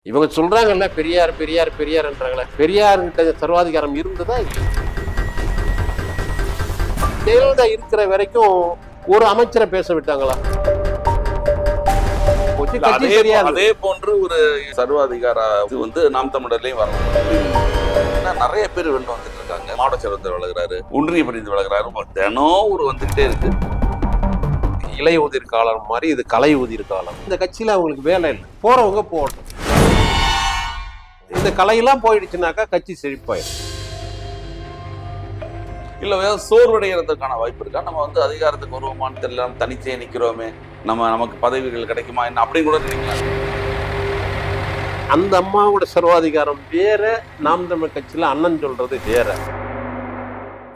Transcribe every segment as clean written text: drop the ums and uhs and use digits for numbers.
இவங்க சொல்றாங்கல்ல பெரியார் பெரியார் பெரியார்ன்றாங்களே, பெரியார்கிட்ட சர்வாதிகாரம் இருந்ததா இல்லை? ஜெயலலிதா இருக்கிற வரைக்கும் ஒரு அமைச்சரை பேச விட்டாங்களா? அதே போன்று ஒரு சர்வாதிகார நாம் தமிழர்லயும் வரணும். நிறைய பேர் வெளில வந்துட்டு இருக்காங்க. மாவட்ட செயலர் விலகிறாரு, ஒன்றிய பிரிந்து விலகிறாரு, தினம் ஒரு வந்துகிட்டே இருக்கு. இலை உதிர் காலம் மாதிரி இது கலை உதிர் காலம். இந்த கட்சியில அவங்களுக்கு வேலை இல்லை, போறவங்க போகட்டும். இந்த கலையெல்லாம் போயிடுச்சுனாக்கா கட்சி செழிப்பாயிடும். இல்ல சோர்வடைகிறதுக்கான வாய்ப்பு இருக்கா? நம்ம அதிகாரத்துக்கு வருவோமான்னு தெரியல, தனிச்சே நிக்கிறோமே, நமக்கு பதவிகள் கிடைக்குமா என்ன அப்படி கூட நினைக்கலாம். அந்த அம்மாவோட சர்வாதிகாரம் வேற, நாம் தமிழ் கட்சியில அண்ணன் சொல்றது வேற.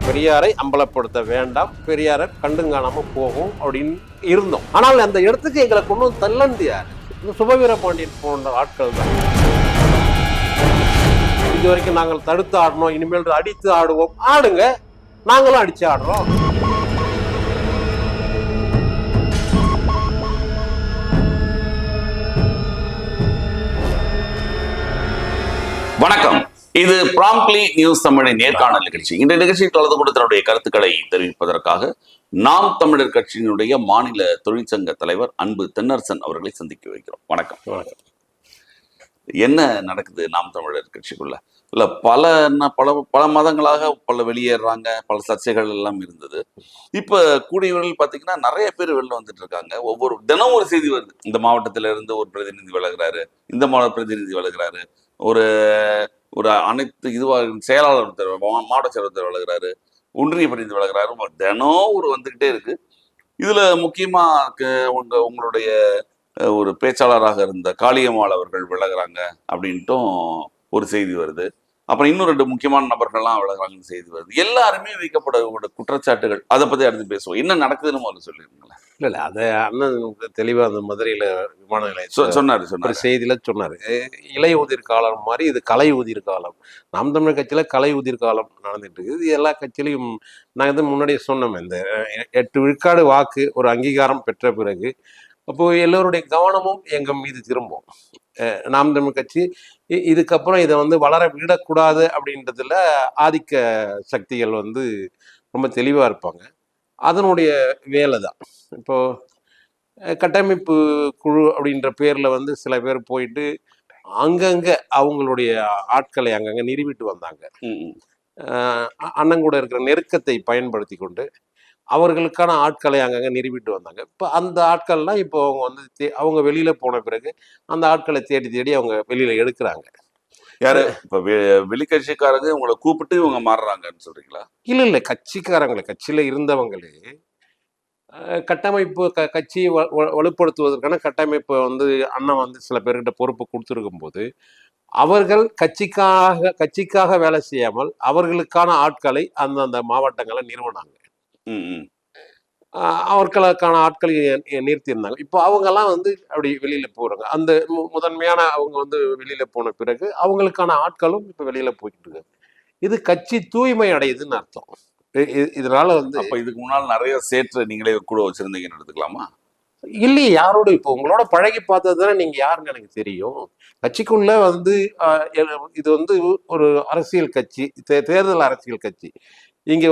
பெரியாரை அம்பலப்படுத்த வேண்டாம், பெரியாரை கண்டுங்காணாம போகும் அப்படின்னு இருந்தோம். ஆனால் அந்த இடத்துக்கு எங்களை கொண்டு வந்து தள்ளந்து யார்? இந்த சுபவீர பாண்டியன் போன்ற ஆட்கள் தான். இது வரைக்கும் நாங்கள் தடுத்து ஆடணும், இனிமேல் அடித்து ஆடுவோம். ஆடுங்க, நாங்களும் அடிச்சு ஆடுறோம். வணக்கம், இது ப்ராம்ப்ட்லி நியூஸ் தமிழின் நேர்காணல் நிகழ்ச்சி. இந்த நிகழ்ச்சியில் கலந்து கொண்டு தன்னுடைய கருத்துக்களை தெரிவிப்பதற்காக நாம் தமிழர் கட்சியினுடைய மாநில தொழிற்சங்க தலைவர் அன்பு தென்னரசன் அவர்களை சந்திக்க வைக்கிறோம். வணக்கம். என்ன நடக்குது நாம் தமிழர் கட்சிக்குள்ள? இல்ல பல மதங்களாக பல வெளியேறாங்க, பல சர்ச்சைகள் எல்லாம் இருந்தது. இப்ப கூடியவர்கள் பாத்தீங்கன்னா நிறைய பேர் வெளில வந்துட்டு இருக்காங்க. ஒவ்வொரு தினம் ஒரு செய்தி வருது. இந்த மாவட்டத்தில இருந்து ஒரு பிரதிநிதி விலகிறாரு, இந்த மாவட்ட பிரதிநிதி விலகிறாரு, ஒரு ஒரு அனைத்து செயலாளர் மாவட்ட செயலாளர் விலகிறாரு, ஒன்றிய பிரதிநிதி விலகிறாரு, தினம் ஒரு வந்துகிட்டே இருக்கு. இதுல முக்கியமா உங்களுடைய ஒரு பேச்சாளராக இருந்த காளியம்மாள் அவர்கள் விலகிறாங்க அப்படின்ட்டும் ஒரு செய்தி வருது. அப்புறம் இன்னும் 2 முக்கியமான நபர்கள்லாம் விலகிறாங்கன்னு செய்தி வருது. எல்லாருமே வைக்கப்பட குற்றச்சாட்டுகள். அதை பத்தி அடுத்து பேசுவோம். என்ன நடக்குதுன்னு முதல்ல சொல்லிருங்களேன். இல்ல அதை அண்ணன் தெளிவா அந்த மதுரையில விமான நிலையம் சொன்னாரு செய்தியில சொன்னாரு. இலை உதிர் காலம் மாதிரி இது கலை உதிர் காலம். நாம் தமிழர் கட்சியில கலை உதிர் காலம் நடந்துட்டு இருக்கு. இது எல்லா கட்சியிலையும் நான் முன்னாடியே சொன்னோம். இந்த 8 விழுக்காடு வாக்கு ஒரு அங்கீகாரம் பெற்ற பிறகு அப்போ எல்லோருடைய கவனமும் எங்க மீது திரும்பும். நாம் தமிழ் கட்சி இதுக்கப்புறம் இதை வளர விடக்கூடாது அப்படின்றதுல ஆதிக்க சக்திகள் ரொம்ப தெளிவா இருப்பாங்க. அதனுடைய வேலை தான். இப்போ கட்டமைப்பு குழு அப்படின்ற பேர்ல சில பேர் போயிட்டு அங்கங்க அவங்களுடைய ஆட்களை அங்கங்க நிறுவிட்டு வந்தாங்க. அண்ணன் கூட இருக்கிற நெருக்கத்தை பயன்படுத்தி கொண்டு அவர்களுக்கான ஆட்களை அங்கங்க நிறுவிட்டு வந்தாங்க. இப்போ அந்த ஆட்கள்லாம் இப்போ அவங்க அவங்க வெளியில போன பிறகு அந்த ஆட்களை தேடி தேடி அவங்க வெளியில எடுக்கிறாங்க. யாரு இப்ப வெளிக்கட்சிக்காரங்க உங்களை கூப்பிட்டு இவங்க மாறுறாங்கன்னு சொல்றீங்களா? இல்ல கட்சிக்காரங்களே, கட்சியில இருந்தவங்களே கட்டமைப்பு கட்சியை வலுப்படுத்துவதற்கான கட்டமைப்பை அண்ணன் சில பேர்கிட்ட பொறுப்பு கொடுத்துருக்கும் போது அவர்கள் கட்சிக்காக வேலை செய்யாமல் அவர்களுக்கான ஆட்களை அந்தந்த மாவட்டங்களை நிறுவனாங்க. அவர்களுக்கான ஆட்களை நிறுத்தியிருந்தாங்க. இப்போ அவங்கெல்லாம் அப்படி வெளியில போறாங்க. அந்த முதன்மையான அவங்க வெளியில போன பிறகு அவங்களுக்கான ஆட்களும் இப்ப வெளியில போயிட்டு இருக்காங்க. இது கட்சி தூய்மை அடையுதுன்னு அர்த்தம். இதனால அப்ப இதுக்கு முன்னால் நிறைய சேற்று நீங்களே கூட வச்சிருந்தீங்கன்னு எடுத்துக்கலாமா? இல்லையே, யாரோட இப்போ உங்களோட பழகி பார்த்தது தானே நீங்க யாருன்னு எனக்கு தெரியும். கட்சிக்குள்ள இது ஒரு அரசியல் கட்சி, தேர்தல் அரசியல் கட்சி. இங்க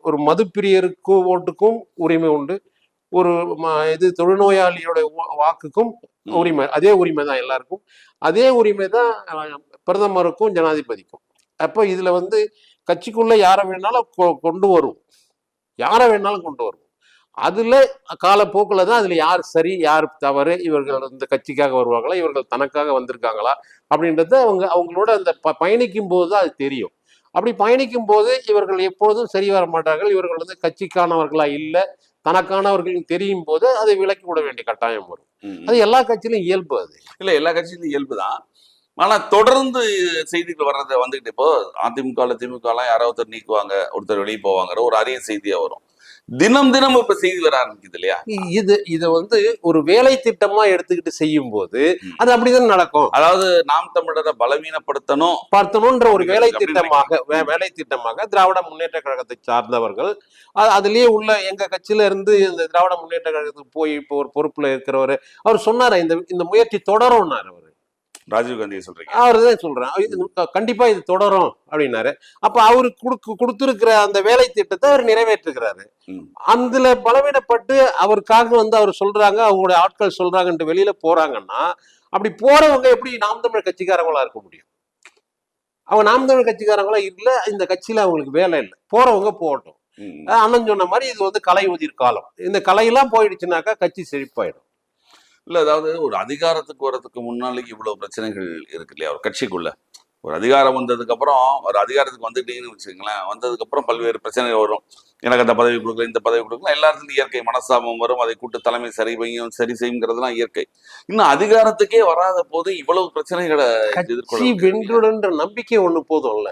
ஒரு மதுப்பிரியருக்கும் ஓட்டுக்கும் உரிமை உண்டு, ஒரு தொழுநோயாளியோட வாக்குக்கும் உரிமை, அதே உரிமை தான் எல்லாருக்கும், அதே உரிமை தான் பிரதமருக்கும் ஜனாதிபதிக்கும். அப்போ இதுல கட்சிக்குள்ள யாரை வேணாலும் கொண்டு வரும், யாரை வேணாலும் கொண்டு வரும். அதுல காலப்போக்கில் தான் அதுல யார் சரி யார் தவறு, இவர்கள் இந்த கட்சிக்காக வருவாங்களா, இவர்கள் தனக்காக வந்திருக்காங்களா அப்படின்றத அவங்களோட அந்த பயணிக்கும் போது தான் அது தெரியும். அப்படி பயணிக்கும் போது இவர்கள் எப்பொழுதும் சரி வர மாட்டார்கள். இவர்கள் கட்சிக்கானவர்களா இல்லை, தனக்கானவர்கள் தெரியும் போது அதை விலக்கி விட வேண்டிய கட்டாயம் வரும். அது எல்லா கட்சியிலும் இயல்பு. அது இல்ல, எல்லா கட்சியிலும் இயல்பு தான். ஆனா தொடர்ந்து செய்திகள் வர்றதை வந்துகிட்டு இப்போ அதிமுக திமுக எல்லாம் யாராவது நீக்குவாங்க, ஒருத்தர் வெளியே போவாங்கிற ஒரு அரிய செய்தியா வரும். தினம் தினம் இப்ப செய்தி வர ஆரம்பிக்குது இல்லையா? இத ஒரு வேலை திட்டமா எடுத்துக்கிட்டு செய்யும் போது அது அப்படிதான் நடக்கும். அதாவது நாம் தமிழரை பலவீனப்படுத்தணும்ன்ற ஒரு வேலை திட்டமாக திராவிட முன்னேற்ற கழகத்தை சார்ந்தவர்கள், அதுலயே உள்ள எங்க கட்சியில இருந்து இந்த திராவிட முன்னேற்ற கழகத்துக்கு போய் இப்போ ஒரு பொறுப்புல இருக்கிறவரு அவர் சொன்னாரு, இந்த முயற்சி தொடரும்னாரு. அவரு ராஜீவ்காந்தியை சொல்றீங்க. அவர்தான் சொல்றேன், கண்டிப்பா இது தொடரும் அப்படின்னாரு. அப்ப அவரு கொடுத்திருக்கிற அந்த வேலை திட்டத்தை அவர் நிறைவேற்றுகிறாரு. அதுல பலவீனப்பட்டு அவருக்காக அவர் சொல்றாங்க, அவங்களுடைய ஆட்கள் சொல்றாங்கன்ட்டு வெளியில போறாங்கன்னா, அப்படி போறவங்க எப்படி நாம் தமிழ் கட்சிக்காரங்களா இருக்க முடியும்? அவங்க நாம் தமிழ் கட்சிக்காரங்களா இல்ல, இந்த கட்சியில அவங்களுக்கு வேலை இல்லை, போறவங்க போகட்டும். அண்ணன் சொன்ன மாதிரி இது கலை உதிர் காலம். இந்த கலையெல்லாம் போயிடுச்சுனாக்கா கட்சி செழிப்பாயிடும். இல்ல, அதாவது ஒரு அதிகாரத்துக்கு வர்றதுக்கு முன்னாலேயே இவ்வளவு பிரச்சனைகள் இருக்கு இல்லையா ஒரு கட்சிக்குள்ள. ஒரு அதிகாரம் வந்ததுக்கு அப்புறம், ஒரு அதிகாரத்துக்கு வந்துட்டீங்கன்னு வச்சுக்கோங்களேன், வந்ததுக்கு அப்புறம் பல்வேறு பிரச்சனைகள் வரும். எனக்கு அந்த பதவி கொடுக்கல, இந்த பதவி கொடுக்கல, எல்லாத்துக்கும் இயற்கை மனஸ்தாபம் வரும். அதை கூட்டு தலைமை சரி செய்யுங்கிறதுலாம் இயற்கை. இன்னும் அதிகாரத்துக்கே வராத போது இவ்வளவு பிரச்சனைகளை கட்சி வென்றுடுன்ற நம்பிக்கை ஒண்ணு போதும்ல.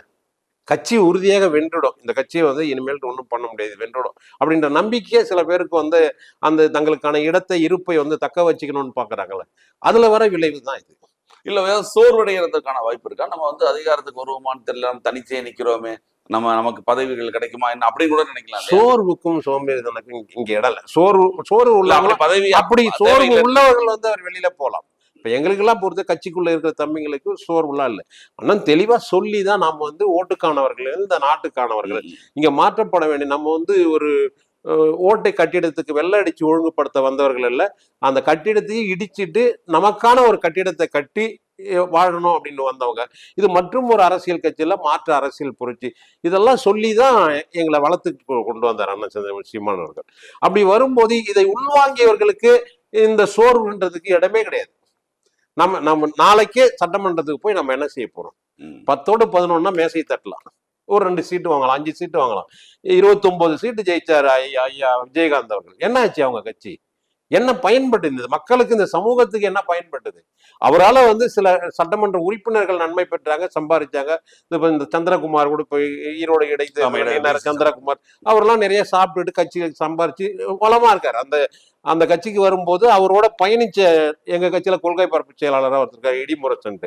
கட்சி உறுதியாக வென்றுடும், இந்த கட்சியை இனிமேல் ஒன்றும் பண்ண முடியாது, வென்றுடும் அப்படின்ற நம்பிக்கையே சில பேருக்கு அந்த தங்களுக்கான இடத்தை இருப்பை தக்க வச்சுக்கணும்னு பாக்குறாங்கல்ல, அதுல வர விளைவு தான் இது. இல்ல சோர்வடைகிறதுக்கான வாய்ப்பு இருக்கா? நம்ம அதிகாரத்துக்கு வருவோமான்னு தெரியல, தனிச்சே நிக்கிறோமே, நமக்கு பதவிகள் கிடைக்குமா என்ன அப்படின்னு கூட நினைக்கலாம். சோர்வுக்கும் சோம்பேறித்தனக்கும் இங்க இடல. சோர்வு உள்ளவங்க பதவி, அப்படி சோர்வு உள்ளவர்கள் அவர் வெளியில போலாம். இப்ப எங்களுக்கு எல்லாம் பொறுத்த கட்சிக்குள்ள இருக்கிற தம்பிங்களுக்கு சோர்வுலாம் இல்லை. அண்ணன் தெளிவா சொல்லிதான் நாம ஓட்டுக்கானவர்கள், இந்த நாட்டுக்கானவர்கள் இங்க மாற்றப்பட வேண்டிய, நம்ம ஒரு ஓட்டை கட்டிடத்துக்கு வெள்ளை அடிச்சு ஒழுங்குபடுத்த வந்தவர்கள் இல்ல, அந்த கட்டிடத்தையும் இடிச்சிட்டு நமக்கான ஒரு கட்டிடத்தை கட்டி வாழணும் அப்படின்னு வந்தவங்க. இது மற்றும் ஒரு அரசியல் கட்சியில மாற்று அரசியல் புரட்சி இதெல்லாம் சொல்லிதான் எங்களை வளர்த்துக்கு கொண்டு வந்தார் அண்ணன் சீமான் அவர்கள். அப்படி வரும்போது இதை உள்வாங்கியவர்களுக்கு இந்த சோர்வுன்றதுக்கு இடமே கிடையாது. நம்ம நாளைக்கே சட்டமன்றத்துக்கு போய் நம்ம என்ன செய்ய போறோம்? 10ஓடு 11 மேசை தட்டலாம், ஒரு 2 சீட்டு வாங்கலாம், 5 சீட்டு வாங்கலாம். 29 சீட்டு ஜெயிச்சாரு ஐயா விஜயகாந்த் அவர்கள். என்ன ஆச்சு அவங்க கட்சி? என்ன பயன்பட்டு இருந்தது மக்களுக்கு, இந்த சமூகத்துக்கு என்ன பயன்பட்டது? அவரால் சில சட்டமன்ற உறுப்பினர்கள் நன்மை பெற்றாங்க, சம்பாதிச்சாங்க. இந்த சந்திரகுமார் கூட போய் ஈரோடு இடைத்து சந்திரகுமார் அவரெல்லாம் நிறைய சாப்பிட்டுட்டு கட்சி சம்பாரிச்சு வளமா இருக்காரு. அந்த கட்சிக்கு வரும்போது அவரோட பயணிச்ச எங்க கட்சியில கொள்கை பரப்பு செயலாளராக ஒருத்தர் இடிமுரசன்,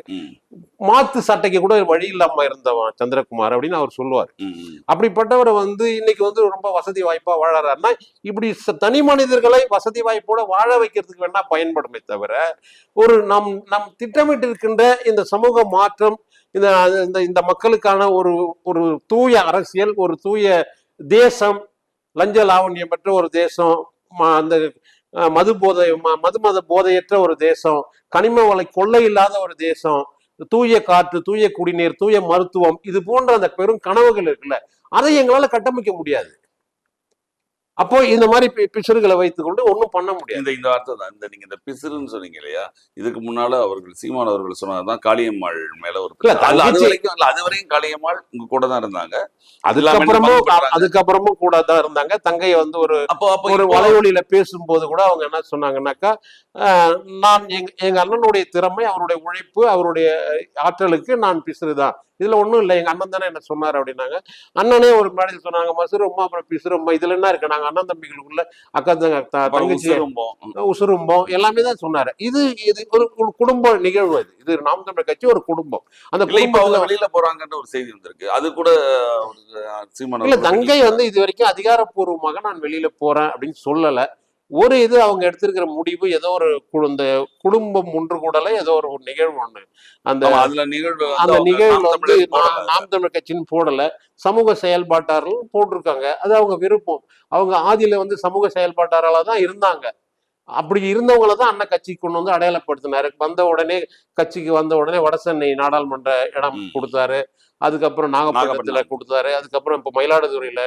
மாத்து சட்டைக்கு கூட வழி இல்லாம இருந்தவன் சந்திரகுமார் அப்படின்னு அவர் சொல்லுவார். அப்படிப்பட்டவரை இன்னைக்கு ரொம்ப வசதி வாய்ப்பா வாழறாருன்னா, இப்படி தனி மனிதர்களை வசதி வாய்ப்போட வாழ வைக்கிறதுக்கு வேணா பயன்படுமே தவிர, ஒரு நம் திட்டமிட்டு இருக்கின்ற இந்த சமூக மாற்றம், இந்த மக்களுக்கான ஒரு தூய அரசியல், ஒரு தூய தேசம், லஞ்ச லாவண்யம் பெற்ற ஒரு தேசம், அந்த மத போதையற்ற ஒரு தேசம், கனிம வள கொள்ளை இல்லாத ஒரு தேசம், தூய காற்று, தூய குடிநீர், தூய மருத்துவம், இது போன்ற அந்த பெரும் கனவுகள் இருக்குல்ல, அதை எங்களால கட்டமைக்க முடியாது. அப்போ இந்த மாதிரி பிசுறுகளை வைத்துக் கொண்டு ஒன்றும் பண்ண முடியாது. இந்த வார்த்தை தான், நீங்க இந்த பிசுறுன்னு சொன்னீங்க இல்லையா, இதுக்கு முன்னால சீமான் அவர்கள் சொன்னதுதான் காளியம்மாள் மேல ஒரு அது வரைக்கும் காளியம்மாள் உங்க கூட தான் இருந்தாங்க, அதுக்கப்புறமும் கூட தான் இருந்தாங்க. தங்கையை ஒரு வலையொலியில பேசும்போது கூட அவங்க என்ன சொன்னாங்கன்னாக்கா, நான் எங்க அண்ணனுடைய திறமை, அவருடைய உழைப்பு, அவருடைய ஆற்றலுக்கு நான் பிசுறுதான், இதுல ஒண்ணும் இல்லை, எங்க அண்ணன் தானே என்ன சொன்னாரு அப்படின்னாங்க. அண்ணனே ஒரு மேடையில் சொன்னாங்க, மசுரம்மா அப்புறம் பிசுரம்மா, இதுல என்ன இருக்கு, நாங்க அண்ணன் தம்பிகளுக்குள்ள அக்கா தங்கச்சி உசுரும்போம் எல்லாமே தான் சொன்னாரு. இது ஒரு குடும்ப நிகழ்வு, இது நாம் தமிழர் கட்சி ஒரு குடும்பம். அந்த குடும்பம் வெளியில போறாங்கன்ற ஒரு செய்தி வந்திருக்கு, அது கூட இல்ல. தங்கை இது வரைக்கும் அதிகாரப்பூர்வமாக நான் வெளியில போறேன் அப்படின்னு சொல்லல. அவங்க எடுத்திருக்கிற முடிவு ஏதோ ஒரு குடும்பம் ஒன்று கூடல, ஏதோ ஒரு நிகழ்வு ஒண்ணு, அந்த நிகழ்வுல நாம் தமிழர் கட்சின்னு போடல, சமூக செயல்பாட்டாளர்கள் போட்டிருக்காங்க. அது அவங்க விருப்பம். அவங்க ஆதியில சமூக செயல்பாட்டாளர்களா தான் இருந்தாங்க. அப்படி இருந்தவங்கள தான் அண்ணன் கட்சிக்கு கொண்டு அடையாளப்படுத்தினாரு. கட்சிக்கு வந்த உடனே வடசென்னை நாடாளுமன்ற இடம் கொடுத்தாரு, அதுக்கப்புறம் நாகப்பட்டினத்துல கொடுத்தாரு, அதுக்கப்புறம் இப்ப மயிலாடுதுறையில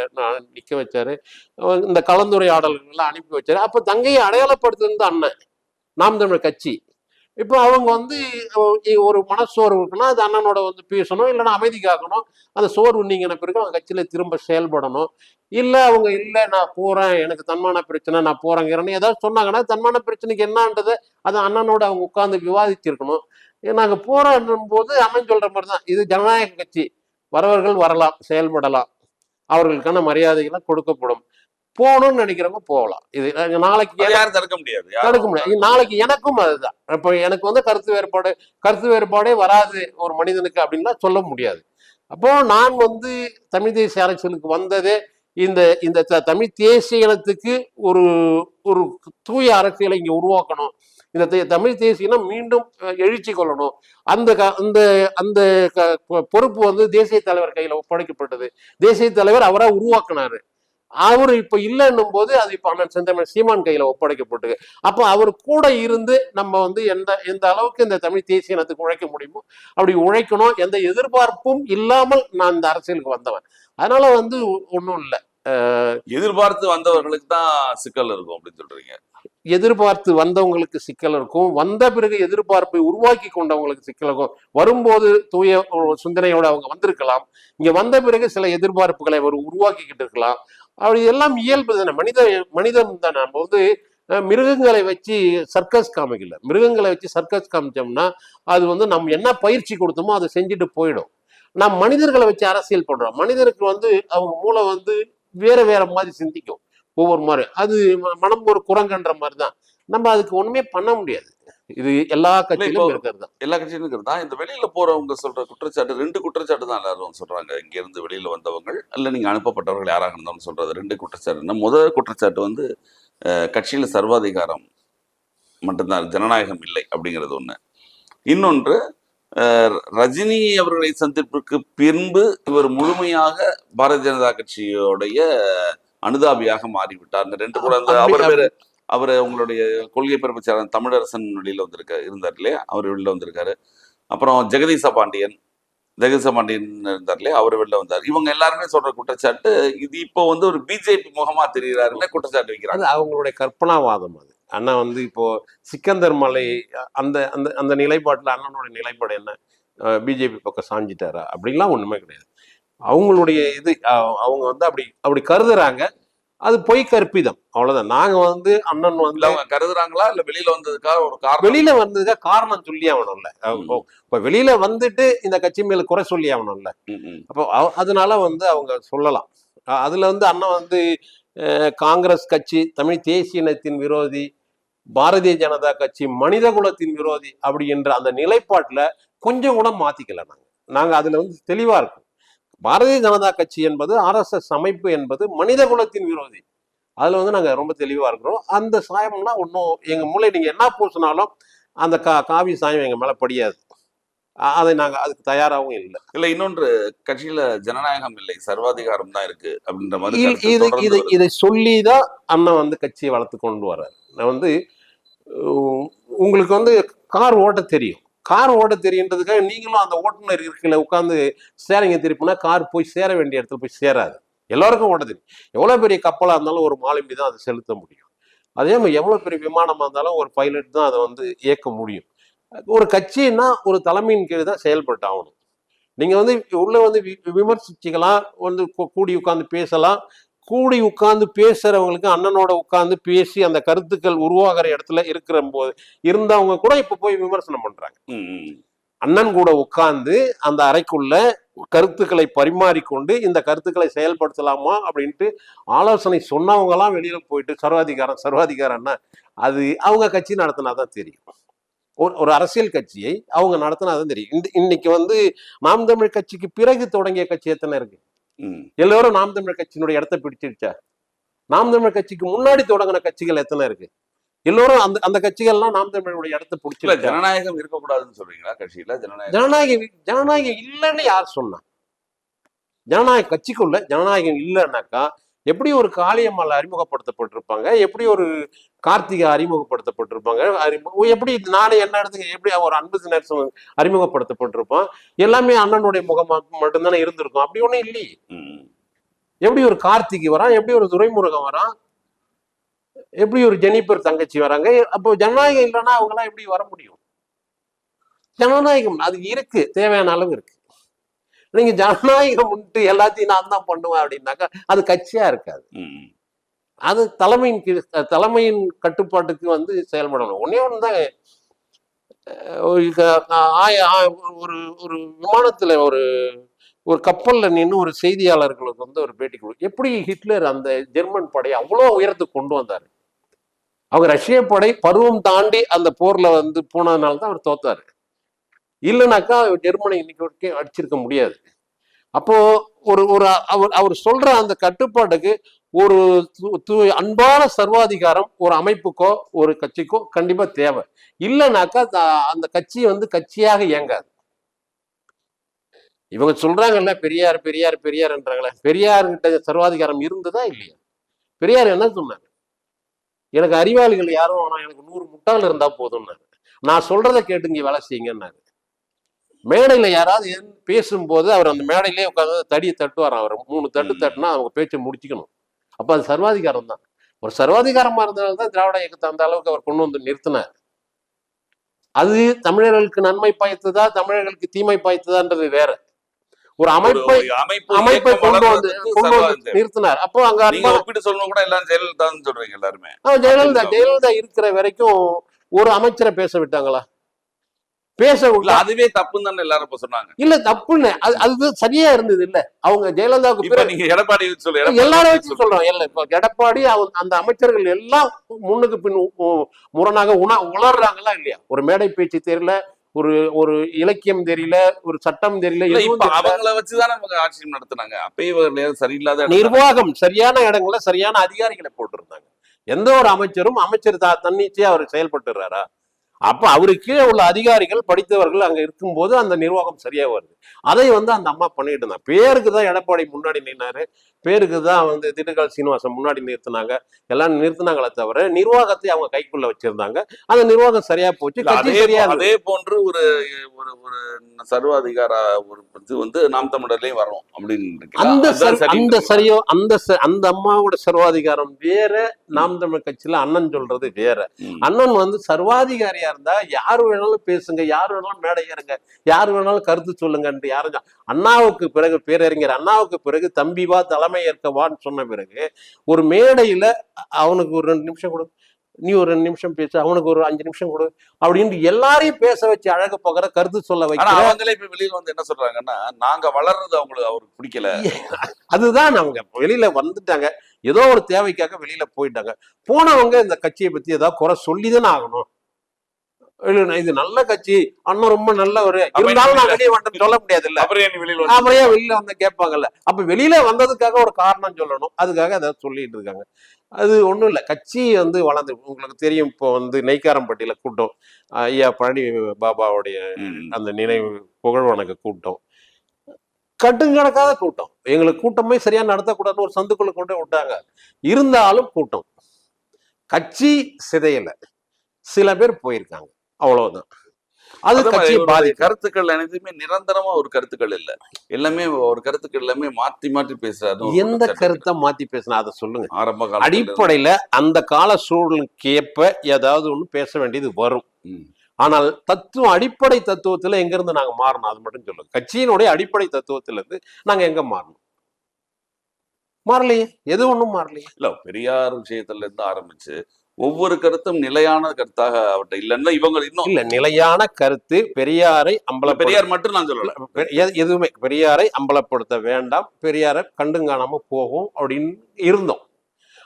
நிக்க வச்சாரு, இந்த கலந்துரையாடல்கள் எல்லாம் அனுப்பி வச்சாரு. அப்ப தங்கையை அடையாளப்படுத்துறது அண்ணன் நாம் தமிழர் கட்சி. இப்போ அவங்க ஒரு மனசோர்வு இருக்குன்னா அது அண்ணனோட பேசணும், இல்லைன்னா அமைதி காக்கணும். அந்த சோர்வு நீங்கின பிறகு அவங்க கட்சியில திரும்ப செயல்படணும். இல்ல அவங்க இல்ல நான் போறேன், எனக்கு தன்மான பிரச்சனை, நான் போறேங்கிறேன்னு ஏதாவது சொன்னாங்கன்னா, தன்மான பிரச்சனைக்கு என்னன்றதை அது அண்ணனோட அவங்க உட்கார்ந்து விவாதிச்சிருக்கணும். நாங்க போறோம் போது அண்ணன் சொல்ற மாதிரிதான், இது ஜனநாயக கட்சி, வரவர்கள் வரலாம், செயல்படலாம், அவர்களுக்கான மரியாதைகள்லாம் கொடுக்கப்படும். போகணும்னு நினைக்கிறவங்க போகலாம். இது நாளைக்கு தடுக்க முடியாது. நாளைக்கு எனக்கும் அதுதான். இப்ப எனக்கு கருத்து வேறுபாடே வராது ஒரு மனிதனுக்கு அப்படின்லாம் சொல்ல முடியாது. அப்போ நான் தமிழ் தேசிய அரசியலுக்கு வந்ததே இந்த தமிழ் தேசிய இனத்துக்கு ஒரு தூய அரசியலை இங்க உருவாக்கணும், இந்த தமிழ் தேசியம் மீண்டும் எழுச்சி கொள்ளணும். அந்த அந்த அந்த பொறுப்பு வந்து தேசிய தலைவர் கையில ஒப்படைக்கப்பட்டது. தேசிய தலைவர் அவரா உருவாக்குனாரு. அவரு இப்ப இல்லைன்னும் போது அது இப்ப அண்ணன் செந்தமிழ் சீமான் கையில ஒப்படைக்கப்பட்டது. அப்போ அவர் கூட இருந்து நம்ம வந்து எந்த அளவுக்கு இந்த தமிழ் தேசிய இனத்துக்கு உழைக்க முடியுமோ அப்படி உழைக்கணும். எந்த எதிர்பார்ப்பும் இல்லாமல் நான் இந்த அரசியலுக்கு வந்தவன். அதனால வந்து ஒன்றும் இல்லை. எதிர்பார்த்து வந்தவர்களுக்கு தான் சிக்கல் இருக்கும் அப்படின்னு சொல்றீங்க. எதிர்பார்த்து வந்தவங்களுக்கு சிக்கல் இருக்கும், வந்த பிறகு எதிர்பார்ப்பை உருவாக்கி கொண்டவங்களுக்கு சிக்கல் இருக்கும். வரும்போது தூய சிந்தனையோட அவங்க வந்திருக்கலாம், இங்க வந்த பிறகு சில எதிர்பார்ப்புகளை அவர் உருவாக்கிக்கிட்டு இருக்கலாம். அப்படி எல்லாம் இயல்பு தானே, மனிதன் தானே. நம்ம வந்து மிருகங்களை வச்சு சர்க்கஸ் காமிக்கல. மிருகங்களை வச்சு சர்க்கஸ் காமிச்சோம்னா அது வந்து நம்ம என்ன பயிற்சி கொடுத்தோமோ அதை செஞ்சுட்டு போயிடும். நாம் மனிதர்களை வச்சு அரசியல் பண்றோம். மனிதருக்கு வந்து அவங்க மூளை வந்து வேற வேற மாதிரி சிந்திக்கும் ஒவ்வொரு மாதிரி. அது மனம் ஒரு குரங்குன்ற மாதிரி தான். நம்ம அதுக்கு ஒண்ணுமே பண்ண முடியாது. இது எல்லா கட்சியிலும் இருக்கிறது தான். எல்லா கட்சியிலும் இருக்கிறது தான். இந்த வெளியில போறவங்க சொல்ற குற்றச்சாட்டு 2 குற்றச்சாட்டு தான் எல்லாரும் சொல்றாங்க. இங்க இருந்து வெளியில வந்தவங்க அல்ல நீங்க அனுப்பப்பட்டவர்கள் யாராக இருந்தாலும் சொல்றது 2 குற்றச்சாட்டு. முதல் குற்றச்சாட்டு வந்து கட்சியில சர்வாதிகாரம் மட்டும்தான், ஜனநாயகம் இல்லை அப்படிங்கிறது ஒண்ணு. இன்னொன்று, ரஜினி அவர்களை சந்திப்பிற்கு பின்பு இவர் முழுமையாக பாரதிய ஜனதா கட்சியோடைய அனுதாபியாக மாறிவிட்டார். இந்த 2 கூட அவர் உங்களுடைய கொள்கை பரப்புச்சாளர் தமிழரசன் வெளியில இருந்தார் இல்லையா, அவர் வெளில வந்திருக்காரு. அப்புறம் ஜெகதீச பாண்டியன் இருந்தார் இல்லையா, அவர் வெளில வந்தார். இவங்க எல்லாருமே சொல்ற குற்றச்சாட்டு இது இப்போ வந்து ஒரு பிஜேபி முகமா தெரிகிறாருன்னு குற்றச்சாட்டு வைக்கிறாங்க. அவங்களுடைய கற்பனாவாதம் அது. அண்ணா வந்து இப்போ சிக்கந்தர் மலை அந்த அந்த அந்த நிலைப்பாட்டுல அண்ணனோட நிலைப்பாடு என்ன, பிஜேபி பக்கம் சாஞ்சிட்டாரா அப்படின்லாம் ஒண்ணுமே கிடையாது. அவங்களுடைய இது அவங்க வந்து அப்படி கருதுறாங்க. அது பொய் கற்பிதம், அவ்வளவுதான். நாங்க வந்து அண்ணன் வந்து அவங்க கருதுறாங்களா இல்ல வெளியில வந்ததுக்காக ஒரு காரணம், வெளியில வந்ததுக்காக காரணம் சொல்லி ஆகணும்ல. இப்ப வெளியில வந்துட்டு இந்த கட்சி மேல குறை சொல்லி ஆகணும்ல. அப்போ அதனால வந்து அவங்க சொல்லலாம். அதுல வந்து அண்ணன் வந்து காங்கிரஸ் கட்சி தமிழ் தேசிய இனத்தின் விரோதி, பாரதிய ஜனதா கட்சி மனித குலத்தின் விரோதி அப்படின்ற அந்த நிலைப்பாட்டுல கொஞ்சம் கூட மாத்திக்கல. நாங்க அதுல வந்து தெளிவா இருக்கோம். பாரதிய ஜனதா கட்சி என்பது RSS அமைப்பு என்பது மனித குலத்தின் விரோதி. அதுல வந்து நாங்க ரொம்ப தெளிவா இருக்கிறோம். அந்த சாயம்னா ஒன்றும் எங்க மூளை நீங்க என்ன பூசினாலும் அந்த காவி சாயம் எங்க மேல படியாது. அதை நாங்க அதுக்கு தயாராகவும் இல்லை. இல்ல இன்னொன்று, கட்சியில ஜனநாயகம் இல்லை, சர்வாதிகாரம் தான் இருக்கு அப்படின்ற மாதிரி இதை சொல்லிதான் அண்ணன் வந்து கட்சியை வளர்த்து கொண்டு வர்றாரு. நான் வந்து உங்களுக்கு வந்து கார் ஓட்ட தெரியும், கார் ஓட்ட தெரியுன்றதுக்காக நீங்களும் அந்த ஓட்டுநர் இருக்கல உட்காந்து ஸ்டேரிங்க திருப்பினா கார் போய் சேர வேண்டிய இடத்துல போய் சேராது. எல்லாருக்கும் ஓட்ட தெரியும். எவ்வளவு பெரிய கப்பலா இருந்தாலும் ஒரு மாலுமி தான் அதை செலுத்த முடியும். அதே மாதிரி எவ்வளவு பெரிய விமானமா இருந்தாலும் ஒரு பைலட் தான் அதை வந்து இயக்க முடியும். ஒரு கட்சின்னா ஒரு தலைமையின் கீழ் தான் செயல்பட்டு ஆகணும். நீங்க வந்து உள்ள வந்து விமர்சிச்சுக்கலாம், வந்து கூடி உட்கார்ந்து பேசலாம். கூடி உட்கார்ந்து பேசுறவங்களுக்கு அண்ணனோட உட்கார்ந்து பேசி அந்த கருத்துக்கள் உருவாகிற இடத்துல இருக்கிற போது இருந்தவங்க கூட இப்ப போய் விமர்சனம் பண்றாங்க. அண்ணன் கூட உட்கார்ந்து அந்த அறைக்குள்ள கருத்துக்களை பரிமாறிக்கொண்டு இந்த கருத்துக்களை செயல்படுத்தலாமா அப்படின்ட்டு ஆலோசனை சொன்னவங்க எல்லாம் வெளியில போயிட்டு சர்வாதிகாரம்னா அது அவங்க கட்சி நடத்தினாதான் தெரியும். ஒரு அரசியல் கட்சியை அவங்க நடத்தினாதான் தெரியும். இன்னைக்கு வந்து நாம் தமிழ் கட்சிக்கு பிறகு தொடங்கிய கட்சி எத்தனை இருக்கு? எல்லாரும் நாம் தமிழ் கட்சியினுடைய இடத்தை பிடிச்சிருச்சா? நாம் தமிழ் கட்சிக்கு முன்னாடி தொடங்கின கட்சிகள் எத்தனை இருக்கு? எல்லோரும் அந்த கட்சிகள்லாம் நாம் தமிழுடைய இடத்தை பிடிச்சல. ஜனநாயகம் இருக்கக்கூடாதுன்னு சொல்றீங்களா கட்சியில? ஜனநாயகம் இல்லைன்னு யார் சொன்னா? ஜனநாயக கட்சிக்குள்ள ஜனநாயகம் இல்லைன்னாக்கா எப்படி ஒரு காளியம்மாள் அறிமுகப்படுத்தப்பட்டிருப்பாங்க, எப்படி ஒரு கார்த்திகை அறிமுகப்படுத்தப்பட்டிருப்பாங்க, எப்படி நானே என்ன இடத்துக்கு எப்படி ஒரு அன்பு நேசன் அறிமுகப்படுத்தப்பட்டிருப்பான், எல்லாமே அண்ணனுடைய முகமா மட்டும்தானே இருந்திருக்கும். அப்படி ஒண்ணும் இல்லையே. எப்படி ஒரு கார்த்திகை வரான், எப்படி ஒரு துரைமுருகன் வரான், எப்படி ஒரு ஜெனிபர் தங்கச்சி வராங்க. அப்போ ஜனநாயகம் இல்லைன்னா அவங்க எல்லாம் எப்படி வர முடியும்? ஜனநாயகம் அது இருக்கு, தேவையான அளவு இருக்கு. நீங்க ஜனநாயகம் உண்டு எல்லாத்தையும் நான் தான் பண்ணுவேன் அப்படின்னாக்கா அது கட்சியா இருக்காது. அது தலைமையின் கட்டுப்பாட்டுக்கு வந்து செயல்படணும். ஒன்னே ஒண்ணுதான், ஒரு விமானத்துல ஒரு கப்பல்ல நின்று ஒரு செய்தியாளர்களுக்கு வந்து ஒரு பேட்டி கொடு, எப்படி ஹிட்லர் அந்த ஜெர்மன் படையை அவ்வளோ உயரத்துக்கு கொண்டு வந்தாரு. அவங்க ரஷ்ய படை பருவம் தாண்டி அந்த போர்ல வந்து போனதுனால தான் அவர் தோத்தாரு. இல்லைனாக்கா ஜெர்மனி இன்னைக்கு வரைக்கும் அடிச்சிருக்க முடியாது. அப்போ ஒரு ஒரு அவர் சொல்ற அந்த கட்டுப்பாட்டுக்கு ஒரு அன்பான சர்வாதிகாரம் ஒரு அமைப்புக்கோ ஒரு கட்சிக்கோ கண்டிப்பா தேவை. இல்லைனாக்கா அந்த கட்சி வந்து கட்சியாக இயங்காது. இவங்க சொல்றாங்கல்ல பெரியார் பெரியார் பெரியார்ன்றாங்களே, பெரியார் கிட்ட சர்வாதிகாரம் இருந்ததா இல்லையா? பெரியார் என்ன சொன்னாங்க? எனக்கு அறிவாளிகள் யாரும் வேணாம், எனக்கு 100 முட்டாள் இருந்தா போதும்னாரு. நான் சொல்றதை கேட்டு இங்க வேலை செய்யுங்கன்னாரு. மேடையில யாராவது பேசும்போது அவர் அந்த மேடையிலே உட்காந்து தடியை தட்டுவாராம். அவர் 3 தட்டு தட்டுனா அவங்க பேச்சை முடிச்சுக்கணும். அப்ப அது சர்வாதிகாரம் தான். ஒரு சர்வாதிகாரமா இருந்ததால்தான் திராவிட இயக்கத்தை அந்த அளவுக்கு அவர் கொண்டு வந்து நிறுத்தினார். அது தமிழர்களுக்கு நன்மை பாய்த்ததா தமிழர்களுக்கு தீமை பாய்த்ததான்றது வேற. ஒரு அமைப்பை கொண்டு வந்து நிறுத்தினார். அப்போ அங்க ஒப்பிட்டு சொல்லணும் கூட எல்லாம் ஜெயலலிதா சொல்றீங்க எல்லாருமே. ஜெயலலிதா இருக்கிற வரைக்கும் ஒரு அமைச்சரை பேச விட்டாங்களா? பேச அதுவே தப்புன்னு தானே எல்லாரும் சொன்னாங்க. இல்ல தப்புன்னு அது சரியா இருந்தது இல்ல. அவங்க ஜெயலலிதாவுக்கு நீங்க எடப்பாடி எல்லாரும் வச்சு சொல்றோம். இப்ப எடப்பாடி அந்த அமைச்சர்கள் எல்லாம் முன்னுக்கு பின் முரணாக உணர்றாங்களா இல்லையா? ஒரு மேடை பேச்சு தெரியல, ஒரு இலக்கியம் தெரியல, ஒரு சட்டம் தெரியல. அவங்கள வச்சுதானே நமக்கு ஆட்சி நடத்தினாங்க. அப்பயே சரியில்லாத நிர்வாகம் சரியான இடங்கள்ல சரியான அதிகாரிகளை போட்டிருந்தாங்க. எந்த ஒரு அமைச்சர் தன்னிச்சையா அவர் செயல்பட்டுறாரா? அப்ப அவருக்கு உள்ள அதிகாரிகள் படித்தவர்கள் அங்க இருக்கும்போது அந்த நிர்வாகம் சரியா வருது. அதை வந்து அந்த அம்மா பண்ணிட்டு இருந்தாங்க. பேருக்கு தான் எடப்பாடி முன்னாடி நின்னாரு, பேருக்கு தான் வந்து திண்டுக்கல் சீனிவாசன் முன்னாடி நிறுத்தினாங்க, எல்லாம் நிறுத்தினாங்களே தவிர நிர்வாகத்தை அவங்க கைக்குள்ள வச்சிருந்தாங்க. அந்த நிர்வாகம் சரியா போச்சு. அதே போன்று ஒரு சர்வாதிகார ஒரு இது வந்து நாம் தமிழர்லயும் வரும் அப்படின்னு அந்த அம்மாவோட சர்வாதிகாரம் வேற, நாம் தமிழர் கட்சியில அண்ணன் சொல்றது வேற. அண்ணன் வந்து சர்வாதிகாரியா இருந்தா யாரு வேணாலும் பேசுங்க, யாரு வேணாலும் மேடை ஏறுங்க, யாரு வேணாலும் கருத்து சொல்லுங்க. யாரும் அண்ணாவுக்கு பிறகு பேரறிஞர் அண்ணாவுக்கு பிறகு தம்பி வா தலைமை ஏற்கவான்னு சொன்ன பிறகு ஒரு மேடையில அவனுக்கு ஒரு 2 நிமிஷம் கொடு, நீ ஒரு 2 நிமிஷம் பேசு, அவனுக்கு ஒரு 5 நிமிஷம் கொடு அப்படின்னு எல்லாரையும் பேச வச்சு அழகு போகிற கருத்து சொல்ல வைக்க. அவங்களே இப்ப வெளியில வந்து என்ன சொல்றாங்கன்னா, நாங்க வளர்றது அவருக்கு பிடிக்கல. அதுதான் அவங்க வெளியில வந்துட்டாங்க. ஏதோ ஒரு தேவைக்காக வெளியில போயிட்டாங்க. போனவங்க இந்த கட்சியை பத்தி ஏதாவது குறை சொல்லிதானே ஆகணும். இது நல்ல கட்சி, அண்ணன் ரொம்ப நல்லவரு, இருந்தாலும் நான் வெளியே வந்து சொல்ல முடியாது இல்ல. அப்புறம் வெளியில வந்து கேட்பாங்கல்ல. அப்ப வெளியில வந்ததுக்காக ஒரு காரணம் சொல்லணும். அதுக்காக அதை சொல்லிட்டு இருக்காங்க. அது ஒண்ணும் இல்ல. கட்சி வந்து வளர்ந்து உங்களுக்கு தெரியும். இப்போ வந்து நெய்க்காரம்பட்டியில கூட்டம், ஐயா பழனி பாபாவுடைய அந்த நினைவு புகழ் வணக்க கூட்டம், கட்டுங்கணக்காத கூட்டம். எங்களுக்கு கூட்டமே சரியா நடத்தக்கூடாதுன்னு ஒரு சந்துக்குள்ள கொண்டு விட்டாங்க. இருந்தாலும் கூட்டம். கட்சி சிதையல, சில பேர் போயிருக்காங்க, அவ்வளவுதான். அது கட்சி கருத்துக்கள் அனைத்துமே நிரந்தரமா ஒரு கருத்துக்கள் இல்ல, எல்லாமே ஒரு கருத்துக்கள் எல்லாமே மாத்தி மாற்றி பேசுறாரு. எந்த கருத்தை மாத்தி பேசினா அதை சொல்லுங்க. ஆரம்ப கால அடிப்படையில அந்த கால சூழலுக்கு ஏற்ப ஏதாவது ஒண்ணு பேச வேண்டியது வரும். ஆனால் அடிப்படை தத்துவத்துல எங்க இருந்து நாங்க மாறணும் அது மட்டும் சொல்லுங்க. கட்சியினுடைய அடிப்படை தத்துவத்துல இருந்து நாங்க எங்க மாறணும்? மாறலையே, எது ஒண்ணும் மாறலையே. இல்ல, பெரியார் விஷயத்துல இருந்து ஆரம்பிச்சு ஒவ்வொரு கருத்தும் நிலையான கருத்தாக அவர்கிட்ட இல்லைன்னா இவங்க இன்னும் இல்ல. நிலையான கருத்து பெரியாரை பெரியார் மட்டும் நான் சொல்லல, எதுவுமே பெரியாரை அம்பலப்படுத்த வேண்டாம், பெரியாரை கண்டுங்காணாம போகும் அப்படின்னு இருந்தோம்.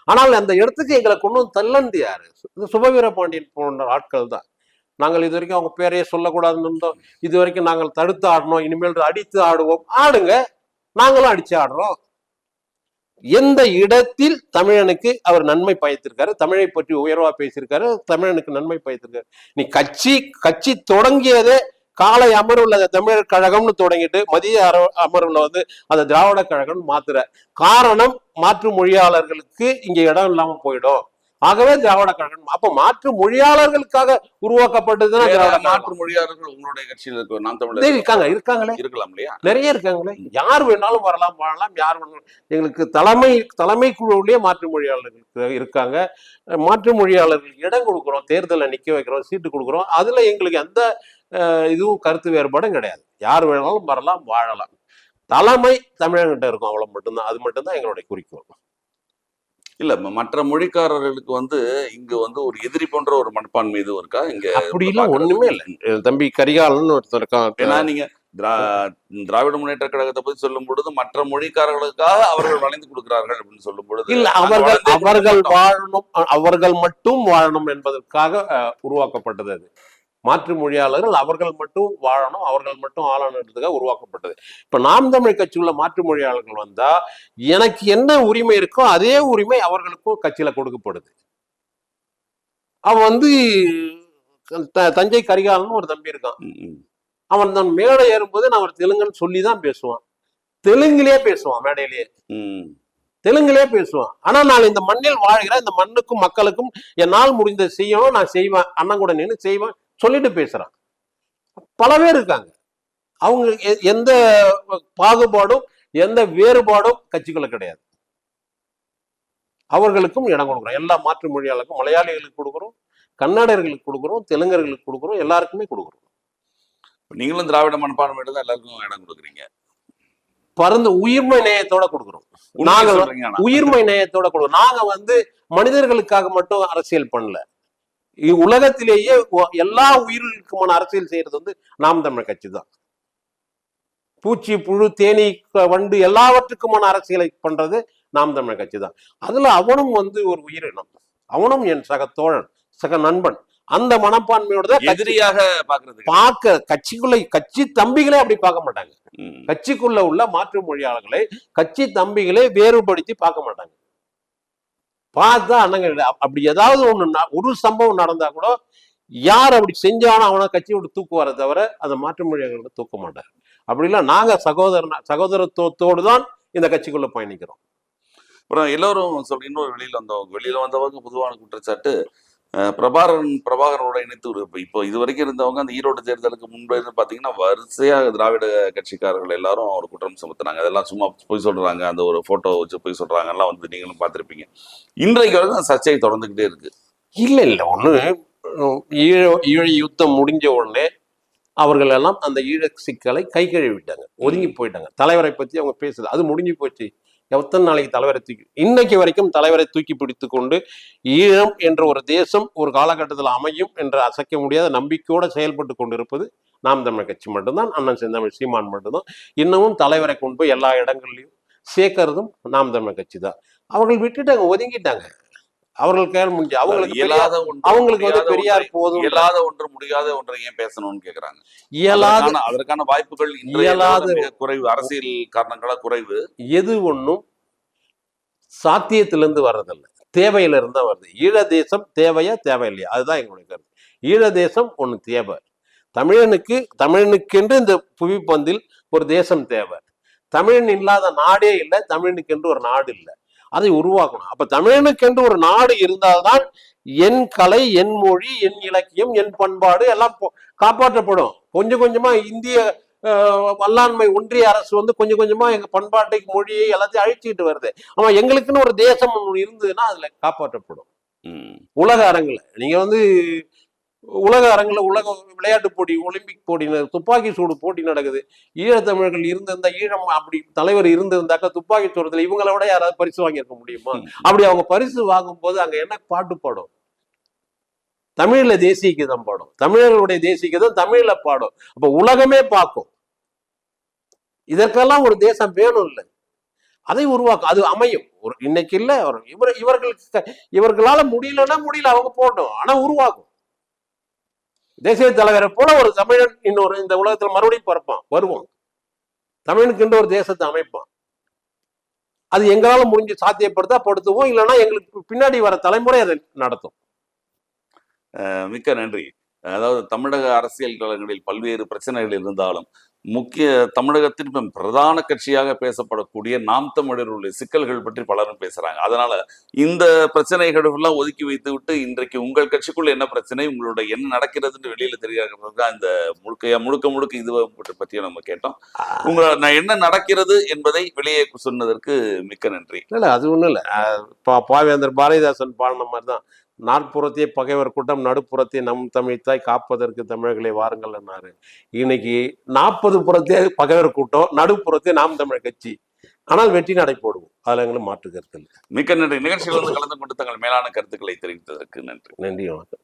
ஆனால் அந்த இடத்துக்கு எங்களை கொண்டு வந்து தள்ளந்து யாரு? இந்த சுபவீர பாண்டியன் போன்ற ஆட்கள் தான். நாங்கள் இது வரைக்கும் அவங்க பேரையே சொல்லக்கூடாதுன்னு இருந்தோம். இது வரைக்கும் நாங்கள் தடுத்து ஆடணும், இனிமேல் அடித்து ஆடுவோம். ஆடுங்க, நாங்களும் அடிச்சு ஆடுறோம். எந்த இடத்தில் தமிழனுக்கு அவர் நன்மை பயத்திருக்காரு, தமிழை பற்றி உயர்வா பேசியிருக்காரு, தமிழனுக்கு நன்மை பயத்திருக்காரு. நீ கட்சி தொடங்கியதே காலை அமர்வுல தமிழர் கழகம்னு தொடங்கிட்டு மதிய அமர்வுல வந்து அந்த திராவிட கழகம் மாத்துற காரணம் மாற்று மொழியாளர்களுக்கு இங்க இடம் இல்லாம போயிடும். ஆகவே திராவிட கழகம். அப்ப மாற்று மொழியாளர்களுக்காக உருவாக்கப்பட்டதுன்னா மாற்று மொழியாளர்கள் உங்களுடைய கட்சியில் நாம் தமிழர் இருக்காங்களே, இருக்கலாம் இல்லையா? நிறைய இருக்காங்களே. யார் வேணாலும் வரலாம், வாழலாம். யார் வேணாலும். எங்களுக்கு தலைமை குழுவிலேயே மாற்று மொழியாளர்கள் இருக்காங்க. மாற்று மொழியாளர்களுக்கு இடம் கொடுக்குறோம், தேர்தலை நிக்க வைக்கிறோம், சீட்டு கொடுக்குறோம். அதுல எங்களுக்கு எந்த இதுவும் கருத்து வேறுபாடும் கிடையாது. யார் வேணாலும் வரலாம், வாழலாம். தலைமை தமிழர்கிட்ட இருக்கும், அவ்வளவு மட்டும்தான். அது மட்டும்தான் எங்களுடைய குறிக்கோள். இல்ல, மற்ற மொழிக்காரர்களுக்கு வந்து இங்க வந்து ஒரு எதிரி போன்ற ஒரு மனப்பான்மை இது இருக்கா? இங்க அப்படிலாம் ஒண்ணுமே இல்லை. தம்பி கரிகாலன் ஒருத்தர் இருக்கான். ஏன்னா நீங்க திராவிட முன்னேற்ற கழகத்தை பத்தி சொல்லும் பொழுது மற்ற மொழிக்காரர்களுக்காக அவர்கள் வளைந்து கொடுக்கிறார்கள் அப்படின்னு சொல்லும் பொழுது இல்ல, அவர்கள் வாழணும், அவர்கள் மட்டும் வாழணும் என்பதற்காக உருவாக்கப்பட்டது அது. மாற்று மொழியாளர்கள் அவர்கள் மட்டும் வாழணும், அவர்கள் மட்டும் ஆளணுன்றதுக்காக உருவாக்கப்பட்டது. இப்ப நாம் தமிழ் கட்சி உள்ள மாற்று மொழியாளர்கள் வந்தா எனக்கு என்ன உரிமை இருக்கோ அதே உரிமை அவர்களுக்கும் கட்சியில கொடுக்கப்படுது. அவன் வந்து தஞ்சை கரிகாலன் ஒரு தம்பி இருக்கான். அவன் தான் மேடை ஏறும்போது நான் அவர் தெலுங்குன்னு சொல்லிதான் பேசுவான். தெலுங்குலயே பேசுவான், மேடையிலேயே தெலுங்குலயே பேசுவான். ஆனா நான் இந்த மண்ணில் வாழ்கிற இந்த மண்ணுக்கும் மக்களுக்கும் என்னால் முடிந்த செய்யணும், நான் செய்வேன், அண்ணன் கூட நின்று செய்வேன் சொல்லிட்டு பேசுறான். பல பேர் இருக்காங்க. அவங்க எந்த பாகுபாடும் எந்த வேறுபாடும் கட்சிக்குள்ள கிடையாது. அவர்களுக்கும் இடம் கொடுக்குறோம். எல்லா மாற்று மொழியாளருக்கும், மலையாளிகளுக்கு கொடுக்குறோம், கன்னடர்களுக்கு கொடுக்குறோம், தெலுங்கர்களுக்கு கொடுக்குறோம், எல்லாருக்குமே கொடுக்குறோம். நீங்களும் திராவிட மனப்பான்மை தான் எல்லாருக்கும் இடம் கொடுக்குறீங்க. பறந்து உயிர்மை நேயத்தோட கொடுக்குறோம். நாங்க உயிர்மை நேயத்தோட கொடுக்குறோம். நாங்க வந்து மனிதர்களுக்காக மட்டும் அரசியல் பண்ணல. உலகத்திலேயே எல்லா உயிர்களுக்குமான அரசியல் செய்யறது வந்து நாம் தமிழர் கட்சி தான். பூச்சி, புழு, தேனி, வண்டு எல்லாவற்றுக்குமான அரசியலை பண்றது நாம் தமிழர் கட்சி தான். அதுல அவனும் வந்து ஒரு உயிரினம், அவனும் என் சக தோழன், சக நண்பன். அந்த மனப்பான்மையோட எதிரியாக கட்சிக்குள்ள கட்சி தம்பிகளே அப்படி பார்க்க மாட்டாங்க. கட்சிக்குள்ள உள்ள மாற்று மொழியாளர்களை கட்சி தம்பிகளே வேறுபடுத்தி பார்க்க மாட்டாங்க. பார்த்தா அண்ணங்க அப்படி ஏதாவது ஒரு சம்பவம் நடந்தா கூட யார் அப்படி செஞ்சாலும் அவனை கட்சி விட்டு தூக்குவார தவிர அந்த மாற்று மொழியாளர்களை தூக்க மாட்டார். அப்படி இல்லை, நாங்க சகோதரத்துவத்தோடு தான் இந்த கட்சிக்குள்ள பயணிக்கிறோம். அப்புறம் எல்லோரும் இன்னொரு வெளியில வந்தவங்க பொதுவான குற்றச்சாட்டு பிரபாகரனோட இணைத்து இப்போ இது வரைக்கும் இருந்தவங்க அந்த ஈரோடு தேர்தலுக்கு முன்பு பாத்தீங்கன்னா வரிசையாக திராவிட கட்சிக்காரர்கள் எல்லாரும் ஒரு குற்றம் சுமத்தினாங்க. அதெல்லாம் சும்மா போய் சொல்றாங்க, அந்த ஒரு போட்டோ வச்சு போய் சொல்றாங்க எல்லாம் வந்து நீங்களும் பார்த்திருப்பீங்க. இன்றைக்கு வரைக்கும் சர்ச்சை தொடர்ந்துகிட்டே இருக்கு. இல்ல ஒண்ணு, ஈழ யுத்தம் முடிஞ்ச உடனே அவர்கள் எல்லாம் அந்த ஈழ சிக்கலை கை கழுவி விட்டாங்க, ஒதுங்கி போயிட்டாங்க. தலைவரை பத்தி அவங்க பேசுது, அது முடிஞ்சு போச்சு. எத்தனை நாளைக்கு தலைவரை இன்னைக்கு வரைக்கும் தலைவரை தூக்கி பிடித்து கொண்டு ஈழம் என்ற ஒரு தேசம் ஒரு காலகட்டத்தில் அமையும் என்ற அசைக்க முடியாத நம்பிக்கையோடு செயல்பட்டு கொண்டிருப்பது நாம் தமிழர் கட்சி மட்டும்தான். அண்ணன் செந்தமிழ் சீமான் மட்டும்தான். இன்னமும் தலைவரை கொண்டு போய் எல்லா இடங்கள்லையும் சேர்க்கறதும் நாம் தமிழர் கட்சி தான். அவர்கள் விட்டுட்டாங்க, ஒதுங்கிட்டாங்க. அவர்கள் கேள்வி முடிஞ்சு அவங்களுக்கு வந்து பெரியார் போதும், இயலாத ஒன்று முடியாத ஒன்றை ஏன் பேசணும்னு கேக்குறாங்க. இயலாத அதற்கான வாய்ப்புகள் இயலாத குறைவு, அரசியல் காரணங்களாக குறைவு. எது ஒண்ணும் சாத்தியத்திலிருந்து வர்றதில்ல, தேவையில இருந்தா வருது. ஈழ தேசம் தேவையா தேவையில்லையா, அதுதான் எங்களுடைய கருத்து. ஈழ தேசம் ஒண்ணு தேவை. தமிழனுக்கென்று இந்த புவிப்பந்தில் ஒரு தேசம் தேவை. தமிழன் இல்லாத நாடே இல்லை, தமிழனுக்கென்று ஒரு நாடு இல்லை. அதை உருவாக்கணும். அப்ப தமிழனுக்கென்று ஒரு நாடு இருந்தால்தான் என் கலை, என் மொழி, என் இலக்கியம், என் பண்பாடு எல்லாம் காப்பாற்றப்படும். கொஞ்சம் கொஞ்சமா இந்திய வல்லாண்மை ஒன்றிய அரசு வந்து கொஞ்சம் கொஞ்சமா எங்க பண்பாட்டை, மொழியை எல்லாத்தையும் அழிச்சுக்கிட்டு வருது. ஆமா, எங்களுக்குன்னு ஒரு தேசம் ஒன்று இருந்ததுன்னா அதுல காப்பாற்றப்படும். உலக அரங்குல நீங்க வந்து உலக அரங்குல உலக விளையாட்டு போட்டி, ஒலிம்பிக் போட்டி, துப்பாக்கி சூடு போட்டி நடக்குது. ஈழத்தமிழர்கள் இருந்திருந்தா, ஈழம் அப்படி தலைவர் இருந்திருந்தாக்கா துப்பாக்கி சூடத்துல இவங்களை விட யாராவது பரிசு வாங்கியிருக்க முடியுமா? அப்படி அவங்க பரிசு வாங்கும் போது அங்க என்ன பாட்டு பாடும்? தமிழ்ல தேசிய கீதம் பாடும். தமிழர்களுடைய தேசிய கீதம் தமிழ்ல பாடும். அப்ப உலகமே பார்க்கும். இதற்கெல்லாம் ஒரு தேசம் வேணும் இல்லை, அதை உருவாக்கும். அது அமையும். ஒரு இன்னைக்கு இல்ல, இவர்களால முடியலன்னா முடியல, அவங்க போட்டோம். ஆனா உருவாக்கும். தேசிய தலைவரை போல ஒரு தமிழன் இன்னொரு இந்த உலகத்தில் மறுபடியும் பிறப்பான், வருவான். தமிழனுக்கு ஒரு தேசத்தை அமைப்பான். அது எங்களால முடிஞ்சு சாத்தியப்படுத்தா படுத்துவோம், இல்லைன்னா எங்களுக்கு பின்னாடி வர தலைமுறை அதை நடத்தும். மிக்க நன்றி. அதாவது தமிழக அரசியல் களங்களில் பல்வேறு பிரச்சனைகள் இருந்தாலும் தமிழகத்தின் பிரதான கட்சியாக பேசப்படக்கூடிய நாம் தமிழர் உள்ள சிக்கல்கள் பற்றி பலரும் பேசுறாங்க. அதனால இந்த பிரச்சனைகள் எல்லாம் ஒதுக்கி வைத்து விட்டு இன்றைக்கு உங்கள் கட்சிக்குள்ள என்ன பிரச்சனை, உங்களோட என்ன நடக்கிறதுன்னு வெளியில தெரியாதுதான் இந்த முழுக்க இது பற்றியும் நம்ம கேட்டோம். நான் என்ன நடக்கிறது என்பதை வெளியே சொன்னதற்கு மிக்க நன்றி. இல்ல அது ஒண்ணும் இல்ல, பாவேந்தர் பாரதிதாசன் பாடின மாதிரிதான், நாற்புறத்தையே பகைவர் கூட்டம், நடுப்புறத்தை நம் தமிழ்த்தாய் காப்பதற்கு தமிழர்களை வாருங்கள் என்னாரு. இன்னைக்கு 40 புறத்தே பகைவர் கூட்டம், நடுப்புறத்தே நாம் தமிழர் கட்சி. ஆனால் வெற்றி நடை போடுவோம், அதுல எங்களுக்கு மாற்று கருத்து இல்லை. மிக்க நன்றி. நிகழ்ச்சியில் வந்து கலந்து கொண்டு தங்கள் மேலான கருத்துக்களை தெரிவித்ததற்கு நன்றி. நன்றி, வணக்கம்.